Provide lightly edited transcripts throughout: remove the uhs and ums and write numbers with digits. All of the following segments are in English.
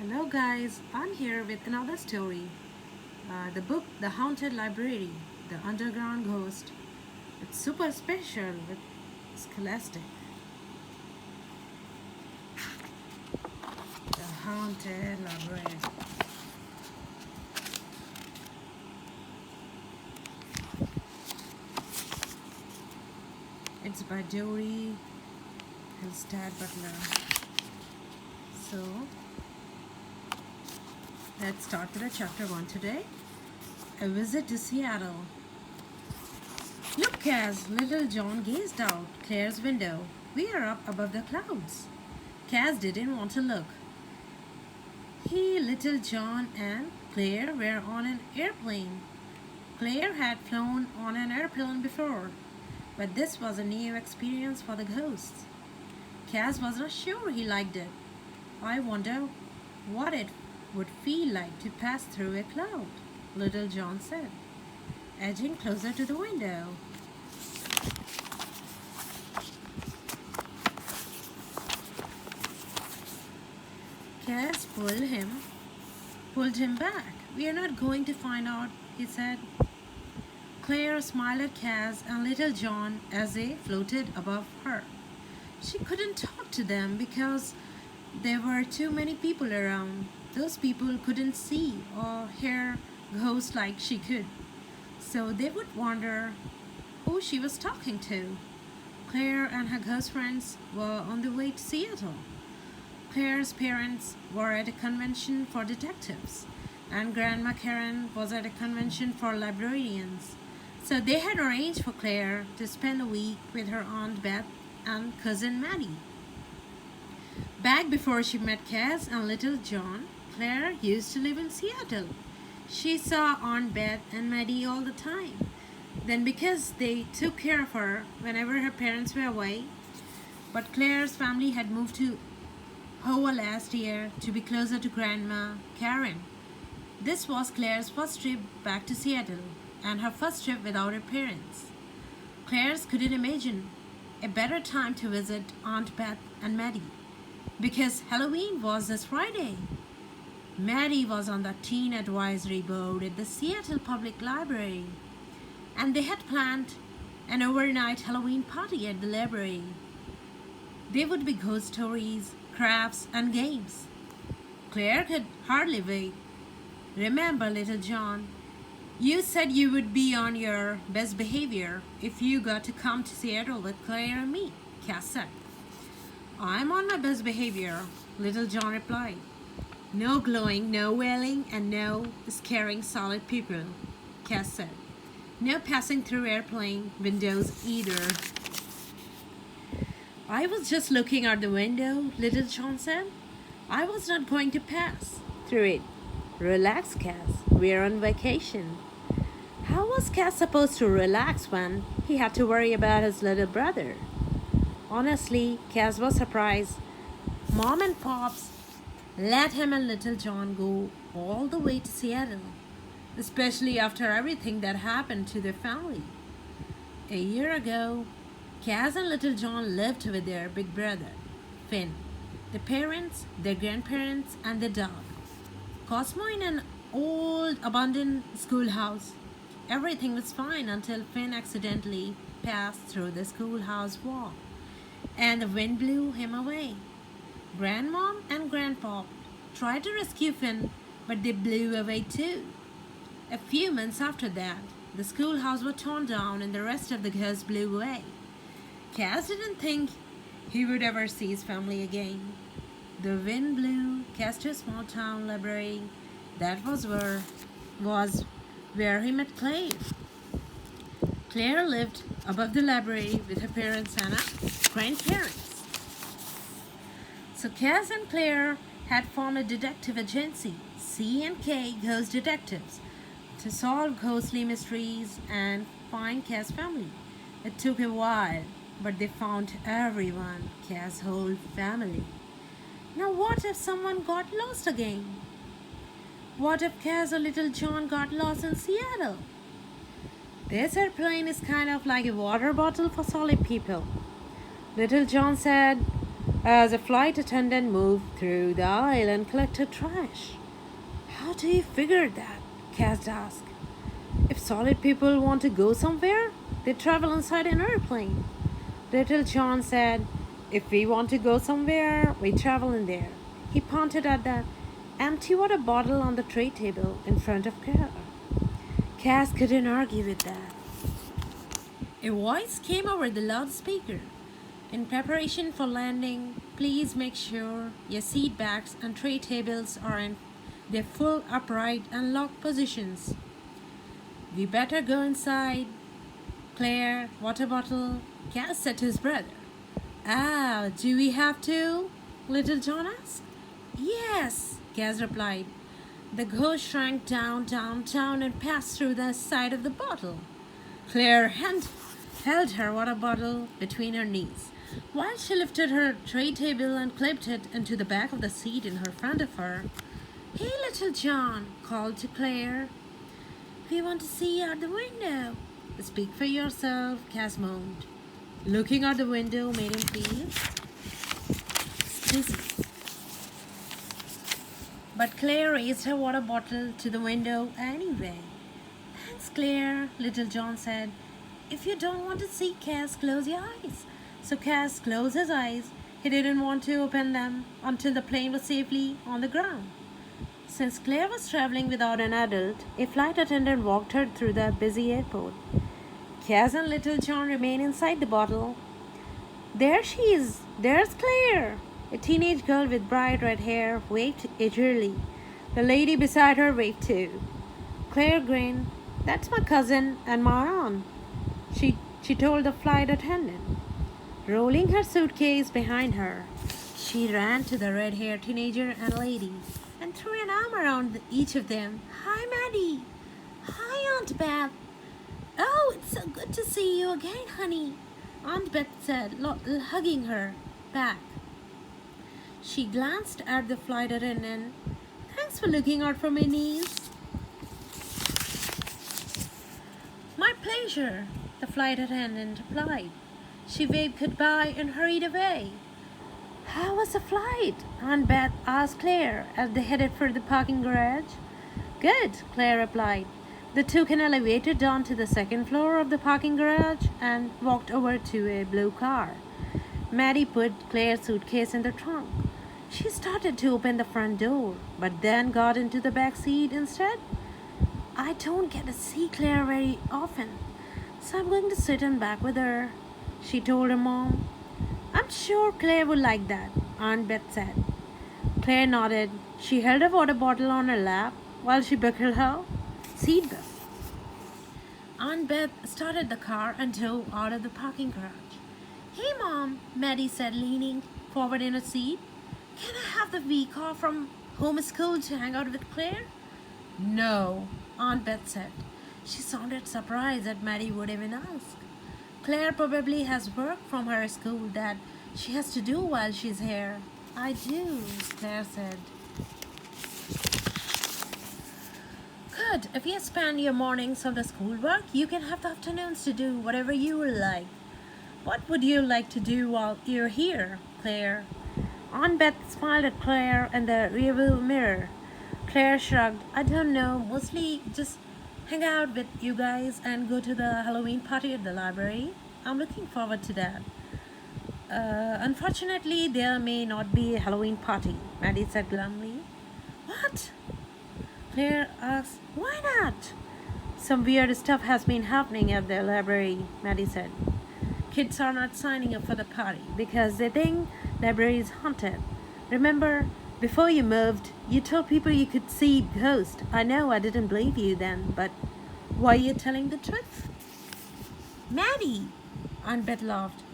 Hello guys, I'm here with another story. The book The Haunted Library, The Underground Ghost. It's super special with Scholastic. The Haunted Library. It's by Dory Hillstead Butler. So, let's start with chapter 1 today. A visit to Seattle. Look, as little John gazed out Claire's window. We are up above the clouds. Cass didn't want to look. He, Little John, and Claire were on an airplane. Claire had flown on an airplane before, but this was a new experience for the ghosts. Cass was not sure he liked it. I wonder what it would feel like to pass through a cloud, Little John said, edging closer to the window. Cass pulled him back. We are not going to find out, he said. Claire smiled at Cass and Little John as they floated above her. She couldn't talk to them because there were too many people around. Those people couldn't see or hear ghosts like she could, so they would wonder who she was talking to. Claire and her ghost friends were on the way to Seattle. Claire's parents were at a convention for detectives, and Grandma Karen was at a convention for librarians. So they had arranged for Claire to spend a week with her Aunt Beth and cousin Maddie. Back before she met Cass and Little John, Claire used to live in Seattle. She saw Aunt Beth and Maddie all the time. Then, because they took care of her whenever her parents were away, but Claire's family had moved to Hoa last year to be closer to Grandma Karen. This was Claire's first trip back to Seattle and her first trip without her parents. Claire couldn't imagine a better time to visit Aunt Beth and Maddie because Halloween was this Friday. Maddie was on the teen advisory board at the Seattle Public Library, and they had planned an overnight Halloween party at the library. There would be ghost stories, crafts, and games. Claire could hardly wait. Remember, Little John, you said you would be on your best behavior if you got to come to Seattle with Claire and me, Cass said. I'm on my best behavior, Little John replied. No glowing, no wailing, and no scaring solid people, Cass said. No passing through airplane windows either. I was just looking out the window, Little John said. I was not going to pass through it. Relax, Cass. We're on vacation. How was Cass supposed to relax when he had to worry about his little brother? Honestly, Cass was surprised. Mom and Pops let him and Little John go all the way to Seattle, especially after everything that happened to their family. A year ago, Cass and Little John lived with their big brother, Finn, the parents, their grandparents, and their dog, Cosmo, in an old, abandoned schoolhouse. Everything was fine until Finn accidentally passed through the schoolhouse wall, and the wind blew him away. Grandmom and Grandpop tried to rescue Finn, but they blew away too. A few months after that, the schoolhouse was torn down and the rest of the ghosts blew away. Cass didn't think he would ever see his family again. The wind blew Cass to a small town library. That was where he met Claire. Claire lived above the library with her parents and her grandparents. So Cass and Claire had formed a detective agency, C&K Ghost Detectives, to solve ghostly mysteries and find Cass' family. It took a while, but they found everyone, Cass' whole family. Now what if someone got lost again? What if Cass or Little John got lost in Seattle? This airplane is kind of like a water bottle for solid people. Little John said, as a flight attendant moved through the aisle and collected trash. How do you figure that? Cass asked. If solid people want to go somewhere, they travel inside an airplane. Little John said, if we want to go somewhere, we travel in there. He pointed at the empty water bottle on the tray table in front of Clara. Cass couldn't argue with that. A voice came over the loudspeaker. In preparation for landing, please make sure your seat backs and tray tables are in their full upright and locked positions. We better go inside. Claire, water bottle, Cass said to his brother. Ah, do we have to? Little John asked. Yes, Cass replied. The ghost shrank down, and passed through the side of the bottle. Claire held her water bottle between her knees, while she lifted her tray table and clipped it into the back of the seat in front of her. Hey, Little John, called to Claire. We want to see out the window. Speak for yourself, Cass moaned. Looking out the window made him feel dizzy. But Claire raised her water bottle to the window anyway. Thanks, Claire, Little John said. If you don't want to see Cass, close your eyes. So Cass closed his eyes. He didn't want to open them until the plane was safely on the ground. Since Claire was traveling without an adult, a flight attendant walked her through the busy airport. Cass and Little John remained inside the bottle. There she is! There's Claire! A teenage girl with bright red hair waved eagerly. The lady beside her waved too. Claire grinned. That's my cousin and my aunt, she told the flight attendant. Rolling her suitcase behind her, she ran to the red-haired teenager and lady and threw an arm around each of them. Hi, Maddie. Hi, Aunt Beth. Oh, it's so good to see you again, honey, Aunt Beth said, hugging her back. She glanced at the flight attendant. Thanks for looking out for my niece. My pleasure, the flight attendant replied. She waved goodbye and hurried away. How was the flight? Aunt Beth asked Claire as they headed for the parking garage. Good, Claire replied. They took an elevator down to the second floor of the parking garage and walked over to a blue car. Maddie put Claire's suitcase in the trunk. She started to open the front door, but then got into the back seat instead. I don't get to see Claire very often, so I'm going to sit in back with her, she told her mom. I'm sure Claire would like that, Aunt Beth said. Claire nodded. She held a water bottle on her lap while she buckled her seatbelt. Aunt Beth started the car and drove out of the parking garage. Hey, Mom, Maddie said, leaning forward in her seat. Can I have the week off from homeschool to hang out with Claire? No, Aunt Beth said. She sounded surprised that Maddie would even ask. Claire probably has work from her school that she has to do while she's here. I do, Claire said. Good. If you spend your mornings on the schoolwork, you can have the afternoons to do whatever you would like. What would you like to do while you're here, Claire? Aunt Beth smiled at Claire in the rearview mirror. Claire shrugged. I don't know. Mostly just hang out with you guys and go to the Halloween party at the library. I'm looking forward to that. Unfortunately, there may not be a Halloween party, Maddie said glumly. What? Claire asked. Why not? Some weird stuff has been happening at the library, Maddie said. Kids are not signing up for the party because they think the library is haunted. Remember, before you moved, you told people you could see ghosts. I know I didn't believe you then, but why are you telling the truth? Maddie, Aunt Beth laughed.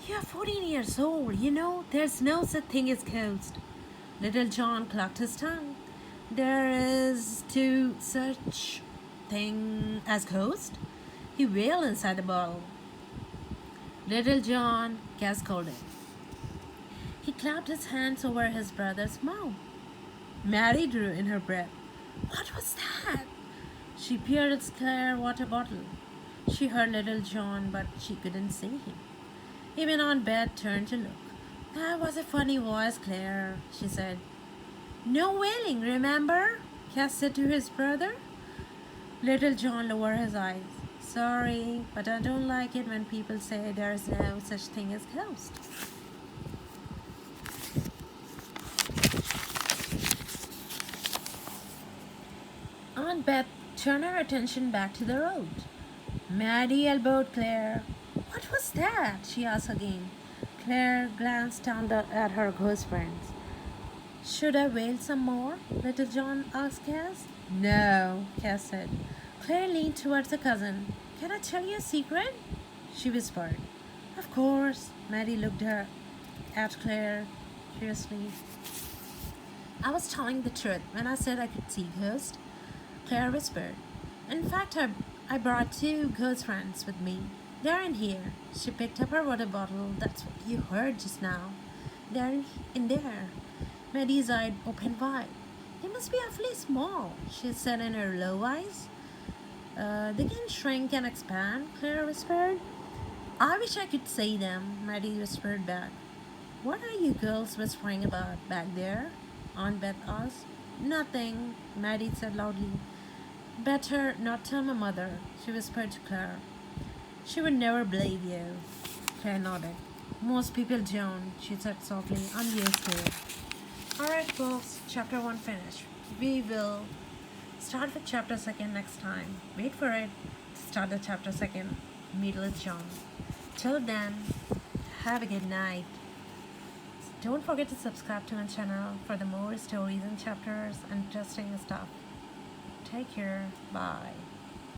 You're 14 years old. You know, there's no such thing as ghost. Little John clucked his tongue. There is no such thing as ghost? He wailed inside the bottle. Little John, Cass scolded. He clapped his hands over his brother's mouth. Mary drew in her breath. What was that? She peered at Claire's water bottle. She heard Little John, but she couldn't see him. Even Aunt Beth turned to look. That was a funny voice, Claire, she said. No wailing, remember? Cass said to his brother. Little John lowered his eyes. Sorry, but I don't like it when people say there is no such thing as ghost. Aunt Beth turned her attention back to the road. Maddie elbowed Claire. What was that? She asked again. Claire glanced down at her ghost friends. Should I wail some more? Little John asked Cass. No, Cass said. Claire leaned towards her cousin. Can I tell you a secret? She whispered. Of course. Maddie looked at Claire curiously. I was telling the truth when I said I could see ghosts, Claire whispered. In fact, I brought two ghost friends with me. They're in here. She picked up her water bottle. That's what you heard just now. They're in there. Maddie's eyes opened wide. They must be awfully small, she said in her low voice. They can shrink and expand, Claire whispered. I wish I could see them, Maddie whispered back. What are you girls whispering about back there? Aunt Beth asked. Nothing, Maddie said loudly. Better not tell my mother, she whispered to Claire. She would never believe you. Claire nodded. Most people don't, she said softly. I'm used to it. Alright folks, chapter 1 finished. We will start with chapter 2 next time. Wait for it. Start the chapter 2. Meet with John. Till then, have a good night. Don't forget to subscribe to my channel for the more stories and chapters and interesting stuff. Take care. Bye.